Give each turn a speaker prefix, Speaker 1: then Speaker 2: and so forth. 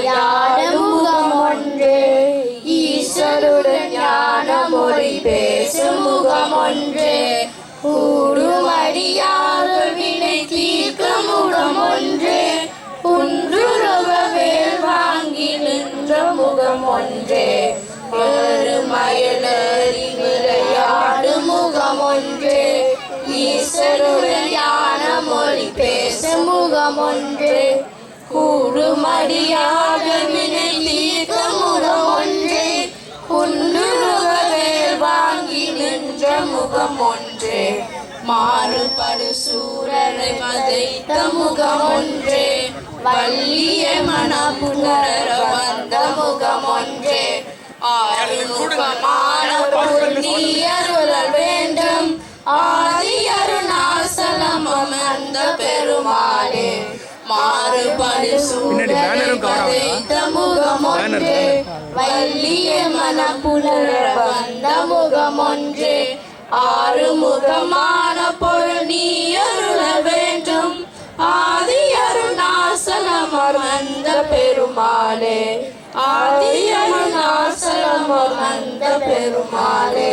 Speaker 1: விளையாடும் முகம் ஒன்று, ஈஸ்வருடன் ஞான மொழி பேசும் முகம் ஒன்று, கூடுமடியார்கள் வினை தீர்க்கும் முகம் ஒன்று, குன்றுருவ வேல் வாங்கி நின்ற முகம் ஒன்று, மயலறி விளையாடும் முகம் ஒன்று, ஈஸ்வருடன் ஞான மொழி பேசும் முகம் ஒன்று, கூடுமடியார்கள் வினை தீர்க்கும் முகம் ஒன்று, குன்றுருவ வேல் வாங்கி நின்ற முகம் ஒன்று, மாறுபடு சூரரை வதைத்த முகம் ஒன்று, வள்ளிய மணப்புணர வந்த முகம் ஒன்று, ஆறுமுகமான புண்ணியருள் வேண்டும், ஆதி அருணாசலம் அமர்ந்த பெருமாளே, மாறுபடு சூரரை வதைத்த முகம் ஒன்று, வள்ளிய மணப்புணர வந்த முகம் ஒன்று, ஆறுமுகமான பொருள் நீ அருள வேண்டும், ஆதி அருணாசலம் அமர்ந்த பெருமாளே, ஆதி அருணாசலம் அமர்ந்த பெருமாளே.